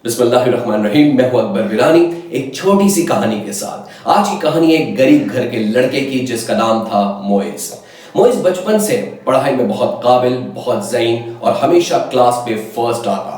बिस्मिल्लाहिर्रहमानिर्रहीम। मैं हूं अकबर विरानी एक छोटी सी कहानी के साथ। आज की कहानी एक गरीब घर के लड़के की जिसका नाम था मोइस। मोइस बचपन से पढ़ाई में बहुत काबिल, बहुत ज़हीन और हमेशा क्लास पे फर्स्ट आता।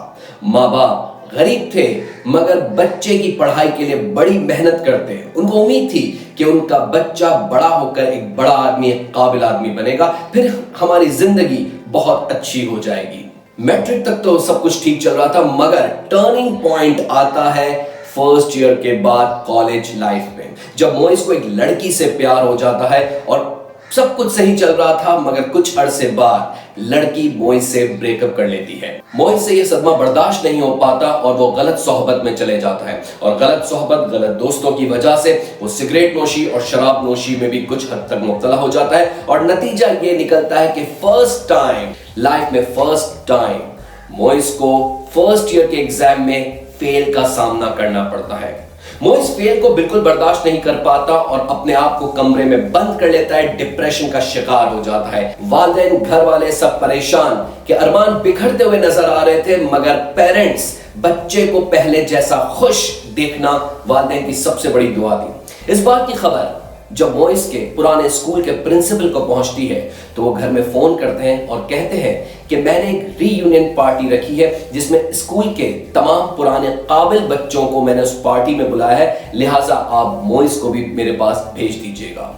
माँ बाप गरीब थे मगर बच्चे की पढ़ाई के लिए बड़ी मेहनत करते। उनको उम्मीद थी कि उनका बच्चा बड़ा होकर एक बड़ा आदमी, एक काबिल आदमी बनेगा, फिर हमारी जिंदगी बहुत अच्छी हो जाएगी। मैट्रिक तक तो सब कुछ ठीक चल रहा था मगर टर्निंग पॉइंट आता है फर्स्ट ईयर के बाद कॉलेज लाइफ में, जब मोइस को एक लड़की से प्यार हो जाता है और सब कुछ सही चल रहा था मगर कुछ अरसे बाद लड़की मोइस से ब्रेकअप कर लेती है। मोइस से यह सदमा बर्दाश्त नहीं हो पाता और वो गलत सोहबत में चले जाता है और गलत सोहबत, गलत दोस्तों की वजह से वो सिगरेट नोशी और शराब नोशी में भी कुछ हद तक मुब्तला हो जाता है और नतीजा ये निकलता है कि लाइफ में फर्स्ट टाइम मोइस को फर्स्ट ईयर के एग्जाम में फेल का सामना करना पड़ता है। मोइस फेल को बिल्कुल बर्दाश्त नहीं कर पाता और अपने आप को कमरे में बंद कर लेता है, डिप्रेशन का शिकार हो जाता है। वालिदैन, घर वाले सब परेशान कि अरमान बिखरते हुए नजर आ रहे थे मगर पेरेंट्स बच्चे को पहले जैसा खुश देखना वालिदैन की सबसे बड़ी दुआ थी। इस बात की खबर जब मोइस के पुराने स्कूल के प्रिंसिपल को पहुंचती है तो वो घर में फोन करते हैं और कहते हैं कि मैंने एक रीयूनियन पार्टी रखी है जिसमें स्कूल के तमाम पुराने काबिल बच्चों को मैंने उस पार्टी में बुलाया है, लिहाजा आप मोइस को भी मेरे पास भेज दीजिएगा।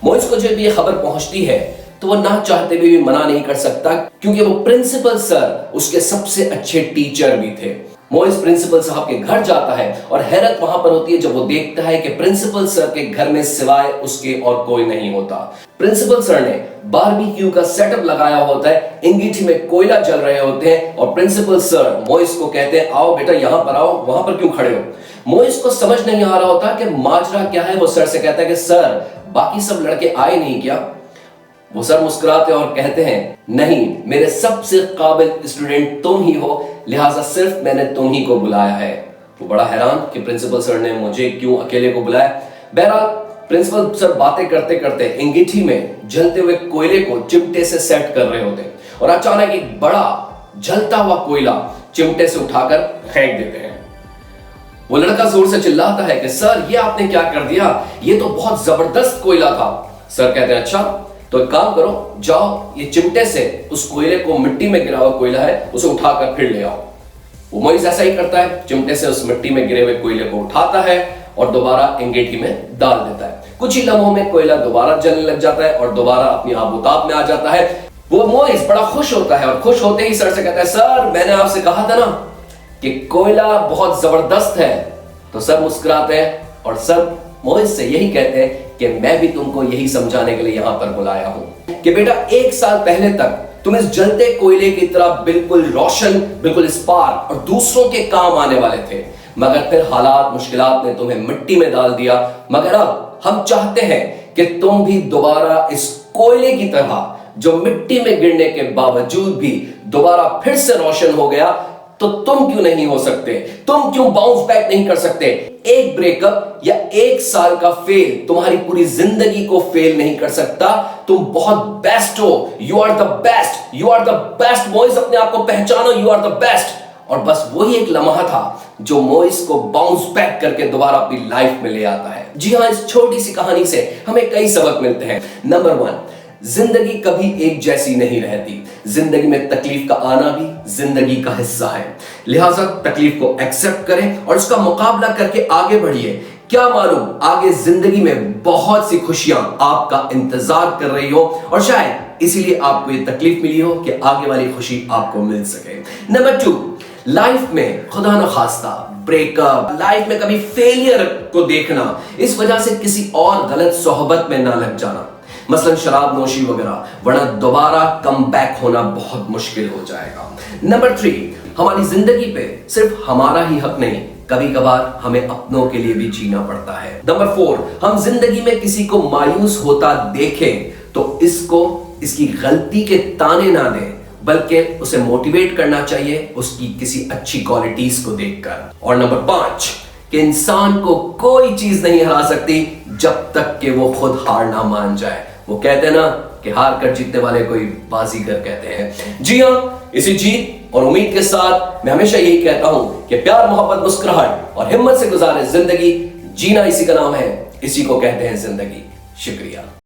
मोइस को जब ये खबर पहुंचती है तो वो ना चाहते हुए भी मना नहीं कर सकता क्योंकि वो प्रिंसिपल सर उसके सबसे अच्छे टीचर भी थे। मोइस प्रिंसिपल साहब के घर जाता है और हैरत वहां पर होती है जब वो देखता है कि प्रिंसिपल सर के घर में सिवाय उसके और कोई नहीं होता। प्रिंसिपल सर ने बारबेक्यू का सेटअप लगाया होता है, अंगीठी में कोयला जल रहे होते हैं और प्रिंसिपल सर मोइस को कहते हैं आओ बेटा यहां पर आओ, वहां पर क्यों खड़े हो। मोइस को समझ नहीं आ रहा होता कि माजरा क्या है। वो सर से कहता है कि सर बाकी सब लड़के आए नहीं क्या। वो सर मुस्कुराते और कहते हैं नहीं, मेरे सबसे काबिल स्टूडेंट तुम ही हो, लिहाजा सिर्फ मैंने तुम ही को बुलाया है। वो बड़ा हैरान कि प्रिंसिपल सर ने मुझे क्यों अकेले को बुलाया। बहरहाल प्रिंसिपल सर बातें करते करते अंगीठी में जलते हुए कोयले को चिमटे से सेट कर रहे होते और अचानक एक बड़ा जलता हुआ कोयला चिमटे से उठाकर फेंक देते हैं। वो लड़का जोर से चिल्लाता है कि सर ये आपने क्या कर दिया, ये तो बहुत जबरदस्त कोयला था। सर कहते हैं अच्छा तो एक काम करो, जाओ ये चिमटे से उस कोयले को, मिट्टी में गिरा हुआ कोयला है उसे उठाकर फिर ले आओ। वो मोइस ऐसा ही करता है, चिमटे से उस मिट्टी में गिरे हुए कोयले को उठाता है और दोबारा अंगीठी में डाल देता है। कुछ ही लम्हों में कोयला दोबारा जलने लग जाता है और दोबारा अपनी आबोताब में आ जाता है। वो मोइस बड़ा खुश होता है और खुश होते ही सर से कहता है सर मैंने आपसे कहा था ना कि कोयला बहुत जबरदस्त है। तो सर मुस्कुराते हैं और सर मोइस से यही कहते हैं कि मैं भी तुमको यही समझाने के लिए यहां पर बुलाया हूं कि बेटा एक साल पहले तक तुम इस जलते कोयले की तरह बिल्कुल रोशन, बिल्कुल स्पार्क और दूसरों के काम आने वाले थे मगर फिर हालात, मुश्किलात ने तुम्हें मिट्टी में डाल दिया। मगर अब हम चाहते हैं कि तुम भी दोबारा इस कोयले की तरह जो मिट्टी में गिरने के बावजूद भी दोबारा फिर से रोशन हो गया, तो तुम क्यों नहीं हो सकते, तुम क्यों बाउंस बैक नहीं कर सकते। एक ब्रेकअप या एक साल का फेल तुम्हारी पूरी जिंदगी को फेल नहीं कर सकता। तुम बहुत बेस्ट हो, you are the best, you are the best. मोइस अपने आप को पहचानो, यू आर द बेस्ट। और बस वही एक लम्हा था जो मोइस को बाउंस बैक करके दोबारा अपनी लाइफ में ले आता है। जी हां, इस छोटी सी कहानी से हमें कई सबक मिलते हैं। नंबर 1, जिंदगी कभी एक जैसी नहीं रहती। जिंदगी में तकलीफ का आना भी जिंदगी का हिस्सा है, लिहाजा तकलीफ को एक्सेप्ट करें और उसका मुकाबला करके आगे बढ़िए। क्या मालूम आगे जिंदगी में बहुत सी खुशियां आपका इंतजार कर रही हो और शायद इसीलिए आपको ये तकलीफ मिली हो कि आगे वाली खुशी आपको मिल सके। नंबर 2, लाइफ में खुदा न खास्ता ब्रेकअप, लाइफ में कभी फेलियर को देखना, इस वजह से किसी और गलत सोहबत में ना लग जाना, मसलन शराब नोशी वगैरह, वरना दोबारा कम बैक होना बहुत मुश्किल हो जाएगा। नंबर 3, हमारी जिंदगी पे सिर्फ हमारा ही हक नहीं, कभी कभार हमें अपनों के लिए भी जीना पड़ता है। नंबर 4, हम जिंदगी में किसी को मायूस होता देखें तो इसकी गलती के ताने ना दें बल्कि उसे मोटिवेट करना चाहिए उसकी किसी अच्छी क्वालिटीज को देखकर। और नंबर 5, कि इंसान को कोई चीज नहीं हरा सकती जब तक कि वो खुद हार ना मान जाए। वो कहते हैं ना कि हार कर जीतने वाले कोई बाजीगर कहते हैं। जी हाँ, इसी जीत और उम्मीद के साथ मैं हमेशा यही कहता हूं कि प्यार, मोहब्बत, मुस्कुराहट और हिम्मत से गुजारे जिंदगी, जीना इसी का नाम है, इसी को कहते हैं जिंदगी। शुक्रिया।